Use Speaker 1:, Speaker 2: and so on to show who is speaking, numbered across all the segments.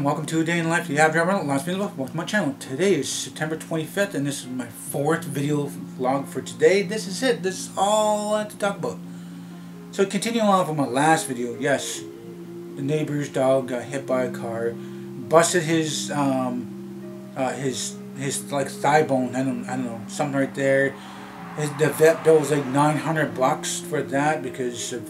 Speaker 1: welcome to a day in the life of the Aboriginal LostPhoenixWolf. Welcome to my channel. Today is September 25th and this is my 4th video vlog for today. This is it. This is all I have to talk about. So continuing on from my last video, yes, the neighbor's dog got hit by a car, busted his like thigh bone. I don't know, something right there. The vet bill was like $900 for that because of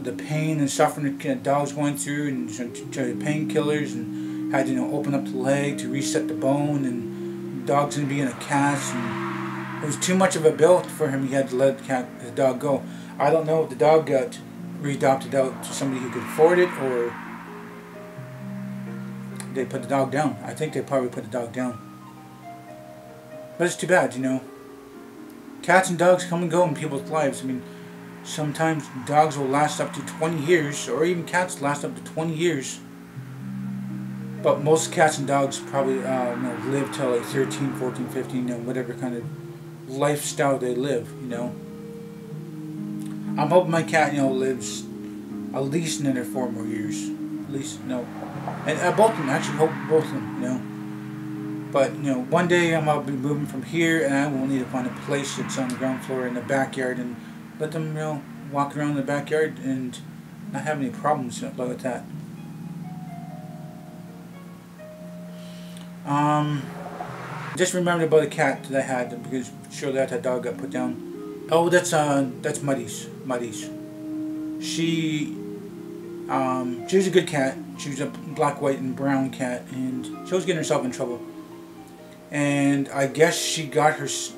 Speaker 1: the pain and suffering the dog's going through, and painkillers, and had to open up the leg to reset the bone, and the dog's gonna be in a cast, and it was too much of a bill for him. He had to let the dog go. I don't know if the dog got readopted out to somebody who could afford it, or they put the dog down. I think they probably put the dog down. But it's too bad, Cats and dogs come and go in people's lives. I mean, sometimes dogs will last up to 20 years, or even cats last up to 20 years. But most cats and dogs probably live till like 13, 14, 15, whatever kind of lifestyle they live, I'm hoping my cat, lives at least another 4 more years. At least, and both of them, actually hope both of them, But, one day I'll be moving from here, and I will need to find a place that's on the ground floor in the backyard and let them, walk around the backyard and not have any problems like that. Just remembered about a cat that I had, because sure that dog got put down. Oh, that's Muddy's. She was a good cat. She was a black, white, and brown cat, and she was getting herself in trouble. And I guess she got herself.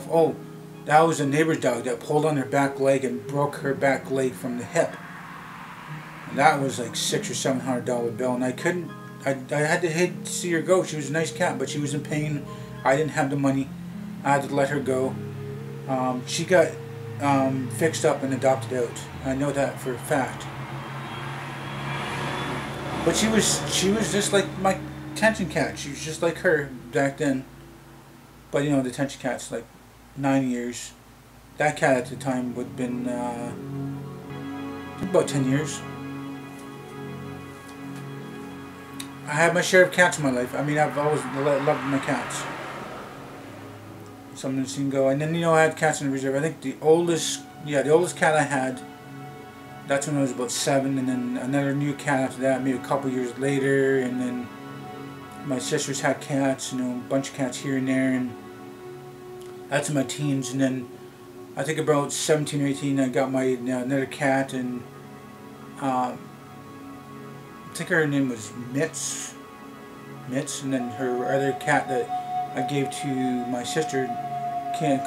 Speaker 1: Oh, that was a neighbor's dog that pulled on her back leg and broke her back leg from the hip. And that was like $600 or $700 bill, and I had to hate to see her go. She was a nice cat, but she was in pain. I didn't have the money. I had to let her go. She got fixed up and adopted out. I know that for a fact. But she was just like my detention cat. She was just like her back then. But the detention cat's like 9 years. That cat at the time would have been about 10 years. I had my share of cats in my life. I mean, I've always loved my cats. Some didn't go. And then, I had cats in the reserve. I think the oldest cat I had, that's when I was about 7. And then another new cat after that, maybe a couple years later. And then my sisters had cats, a bunch of cats here and there. And that's in my teens. And then I think about 17 or 18, I got my another cat, and I think her name was Mitz, and then her other cat that I gave to my sister,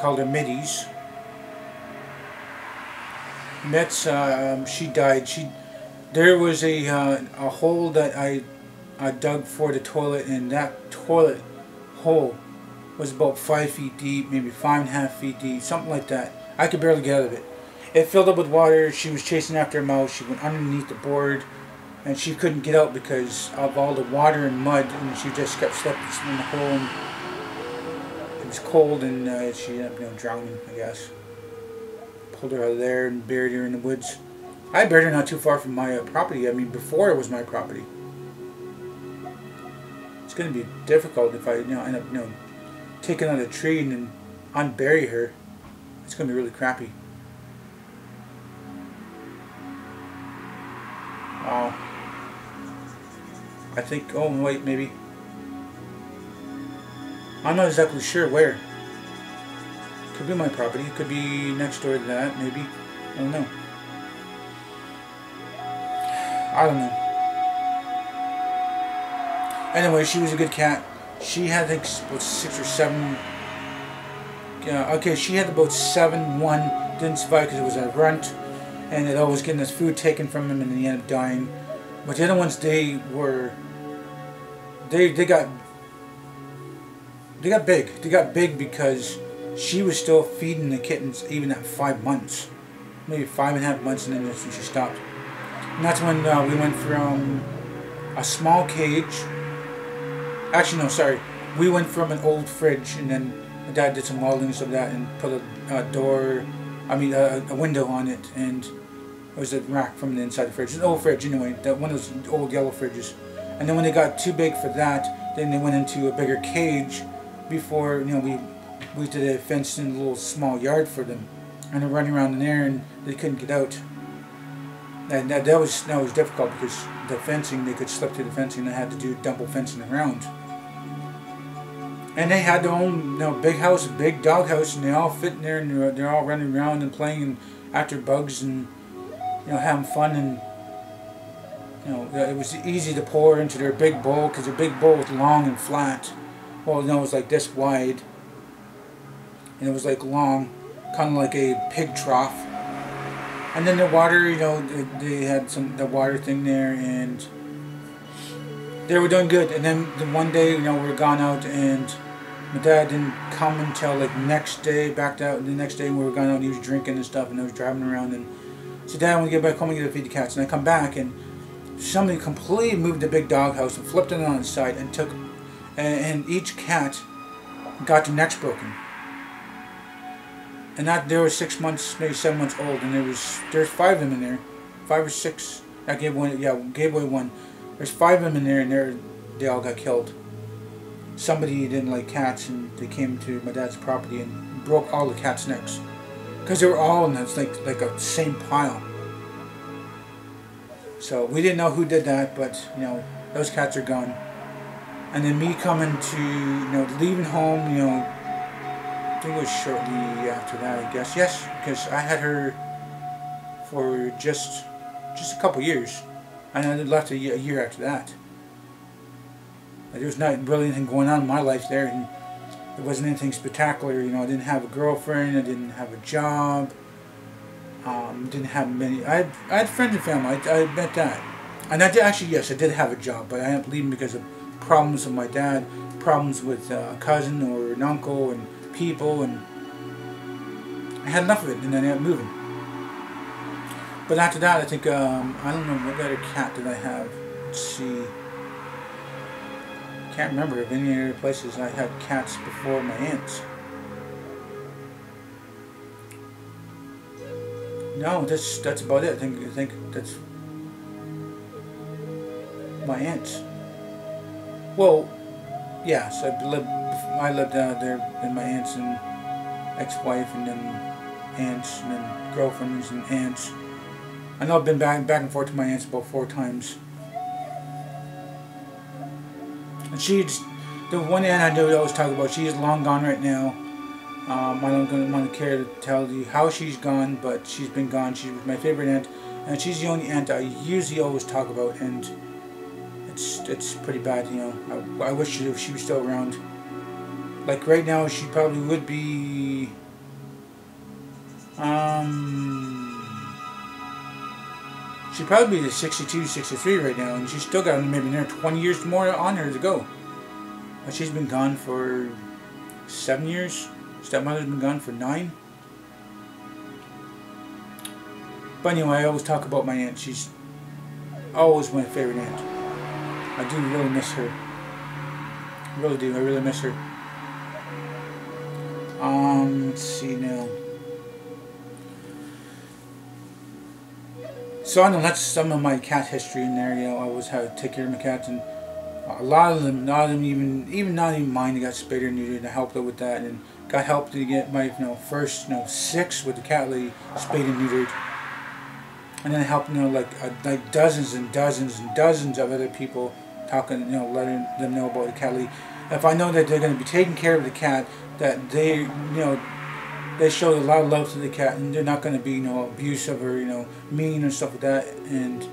Speaker 1: called her Middies. Mitz, she died. There was a hole that I dug for the toilet, and that toilet hole was about 5 feet deep, maybe 5.5 feet deep, something like that. I could barely get out of it. It filled up with water. She was chasing after her mouse. She went underneath the board, and she couldn't get out because of all the water and mud, and she just kept slipping in the hole, and it was cold, and she ended up drowning, I guess. Pulled her out of there and buried her in the woods. I buried her not too far from my property. I mean, before it was my property. It's going to be difficult if I end up taking out a tree and then unbury her. It's going to be really crappy. Wow. I think, oh wait, maybe. I'm not exactly sure where. Could be my property, could be next door to that, maybe. I don't know. I don't know. Anyway, she was a good cat. She had, I think, about 6 or 7. Okay, she had about 7. One didn't survive because it was a runt, and it always getting his food taken from him, and he ended up dying. But the other ones, they got big. They got big because she was still feeding the kittens even at 5 months, maybe 5.5 months, and then that's when she stopped. And that's when we went from a small cage. Actually, no, sorry. We went from an old fridge, and then my dad did some welding of that and put a window on it, and It was a rack from the inside the fridge. It's an old fridge anyway, that one of those old yellow fridges. And then when they got too big for that, then they went into a bigger cage before, you know, we did a fenced in a little small yard for them. And they're running around in there and they couldn't get out. And that was difficult because the fencing, they could slip through the fencing, they had to do double fencing around. And they had their own, you know, big house, big dog house, and they all fit in there, and they're all running around and playing and after bugs and, you know, having fun. And, you know, it was easy to pour into their big bowl because their big bowl was long and flat. Well, you know, it was like this wide, and it was like long, kind of like a pig trough. And then the water, you know, they had the water thing there, and they were doing good. And then one day, you know, we were gone out, and my dad didn't come until like next day, backed out the next day. We were gone out and he was drinking and stuff, and I was driving around, and so Dad, when we get back home, we get to feed the cats. And I come back, and somebody completely moved the big dog house and flipped it on its side and took, and each cat got their necks broken. And that they were 6 months, maybe 7 months old, and there's 5 of them in there, 5 or 6. I gave one, yeah, gave away one. There's 5 of them in there, and they all got killed. Somebody didn't like cats, and they came to my dad's property and broke all the cats' necks because they were all in this like a same pile. So we didn't know who did that, but you know, those cats are gone. And then me coming to, you know, leaving home, you know, I think it was shortly after that, I guess. Yes, because I had her for just a couple years, and I left a year after that. There was not really anything going on in my life there, and it wasn't anything spectacular. You know, I didn't have a girlfriend, I didn't have a job, didn't have many. I had friends and family. I admit that, and I did actually, yes, I did have a job, but I ended up leaving because of problems with my dad, problems with a cousin or an uncle and people, and I had enough of it, and then I ended up moving. But after that, I think I don't know what other cat did I have. Let's see. Can't remember if any other places I had cats before my aunts. No, that's about it. I think that's my aunts. Well, yes, I lived there with my aunts and ex-wife, and then aunts, and then girlfriends and aunts. I know I've been back and forth to my aunts about 4 times. And the one aunt I do always talk about, she is long gone right now. I don't want to care to tell you how she's gone, but she's been gone. She was my favorite aunt, and she's the only aunt I usually always talk about, and it's pretty bad, you know. I wish she was still around. Like right now, she probably would be. She'd probably be 62, 63 right now, and she's still got maybe another 20 years more on her to go. But she's been gone for 7 years. Stepmother's been gone for 9. But anyway, I always talk about my aunt. She's always my favorite aunt. I do really miss her. I really do. I really miss her. Let's see now. So I know that's some of my cat history in there. You know, I always had to take care of my cats, and a lot of them even not even mine, they got spayed or neutered, and I helped out with that, and got help to get my first 6 with the cat lady spayed and neutered, and then I helped like dozens and dozens and dozens of other people, talking, letting them know about the cat lady. If I know that they're going to be taking care of the cat, that they they show a lot of love to the cat, and they're not going to be abusive or mean and stuff like that, and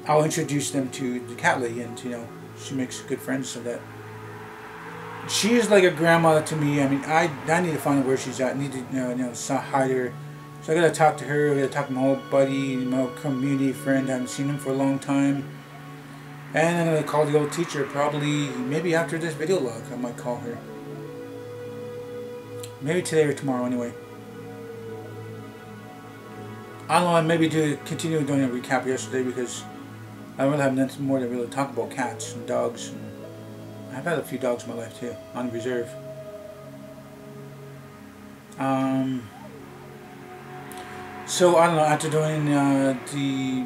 Speaker 1: I'll introduce them to the cat lady, and she makes good friends so that she is like a grandmother to me. I mean, I need to find out where she's at. I need to hide her. So I gotta talk to her. I gotta talk to my old buddy, my old community friend. I haven't seen him for a long time. And I'm gonna call the old teacher. Probably, maybe after this video log, I might call her. Maybe today or tomorrow, anyway. I don't know. Maybe continue doing a recap yesterday because I really have nothing more to really talk about cats and dogs. And I've had a few dogs in my life too, on reserve. So I don't know, after doing the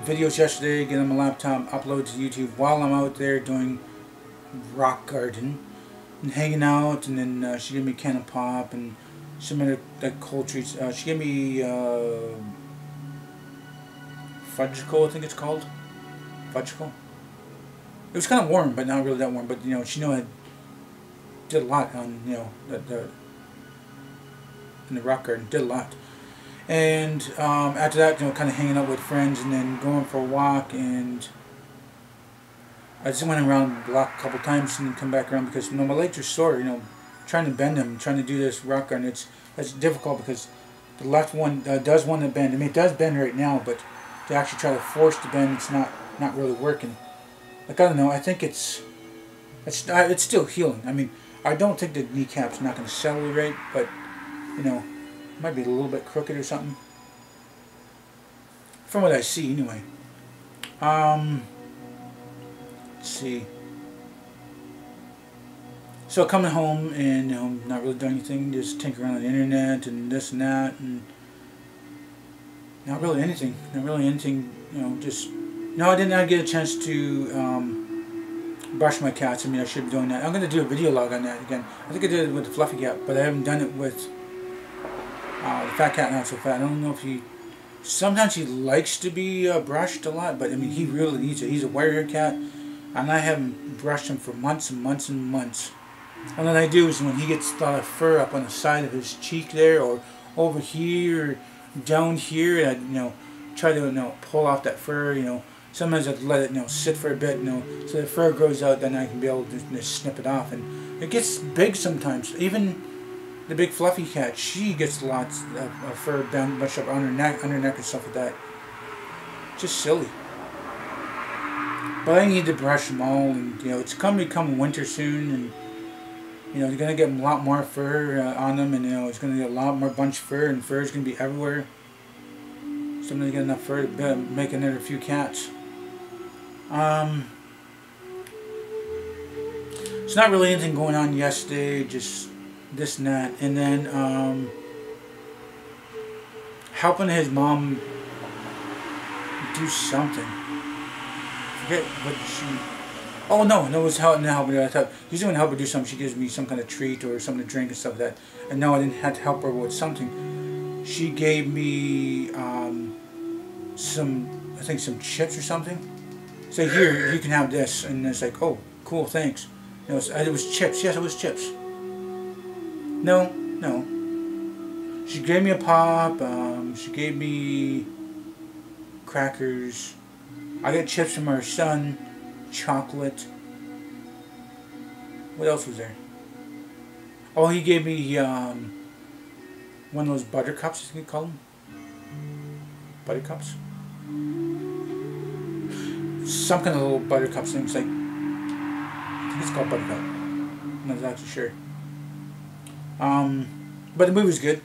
Speaker 1: videos yesterday, getting on my laptop, upload to YouTube while I'm out there doing rock garden and hanging out, and then she gave me a can of pop and some other like cold treats. She gave me fudgicle, I think it's called. Fudgicle. It was kind of warm, but not really that warm. But you know, she did a lot on in the rock garden. Did a lot. And after that, you know, kind of hanging out with friends and then going for a walk. And I just went around the block a couple times and then come back around because, you know, my legs are sore. You know, trying to bend them, trying to do this rock garden, it's difficult because the left one does want to bend. I mean, it does bend right now, but to actually try to force the bend, it's not really working. Like, I don't know. I think it's still healing. I mean, I don't think the kneecap's not going to settle right, but you know, it might be a little bit crooked or something. From what I see, anyway. Let's see. So coming home and, you know, not really doing anything, just tinkering around on the internet and this and that, and not really anything. Not really anything. You know, just no. I did not get a chance to brush my cats. I mean, I should be doing that. I'm going to do a video log on that again. I think I did it with the fluffy cat, but I haven't done it with the fat cat. Not so fat. I don't know if he. Sometimes he likes to be brushed a lot, but I mean, he really needs it. He's a wire-haired cat, and I haven't brushed him for months and months and months. And what I do is when he gets a lot of fur up on the side of his cheek there, or over here, or down here, I, you know, try to, you know, pull off that fur. You know, sometimes I let it, you know, sit for a bit, you know, so the fur grows out. Then I can be able to just snip it off, and it gets big sometimes. Even the big fluffy cat, she gets lots of fur down, much up on her neck and stuff like that. Just silly. But I need to brush them all, and you know, it's going to become winter soon, and you know, you're going to get a lot more fur on them, and you know, it's going to get a lot more bunch of fur, and fur is going to be everywhere. So I'm going to get enough fur to make another few cats. It's not really anything going on yesterday, just this and that, and then helping his mom do something. I forget what she. Oh no, it was helping her. I thought usually when I help her do something, she gives me some kind of treat or something to drink and stuff like that. And no, I didn't have to help her with something. She gave me I think some chips or something. Say, here, you can have this, and it's like, oh, cool, thanks. You know, it was chips. Yes, it was chips. No. She gave me a pop. She gave me crackers. I got chips from our son. Chocolate. What else was there? Oh, he gave me one of those buttercups, I think you call them. Buttercups. Some kind of little buttercup things, like I think it's called buttercup. I'm not exactly sure. But the movie was good.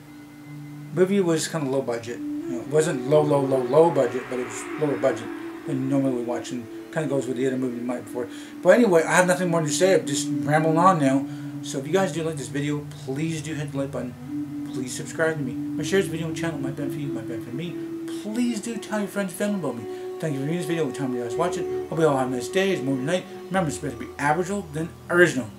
Speaker 1: The movie was kind of low budget. You know, it wasn't low budget, but it was lower budget than normally we watch, and kind of goes with the other movie the night before. But anyway, I have nothing more to say. I'm just rambling on now. So if you guys do like this video, please do hit the like button. Please subscribe to me. My share this video on the channel might benefit you, might benefit me. Please do tell your friends and family about me. Thank you for viewing this video. What time you guys watch it? Hope you all have a nice day. It's morning, night. Remember, it's better to be Aboriginal than original.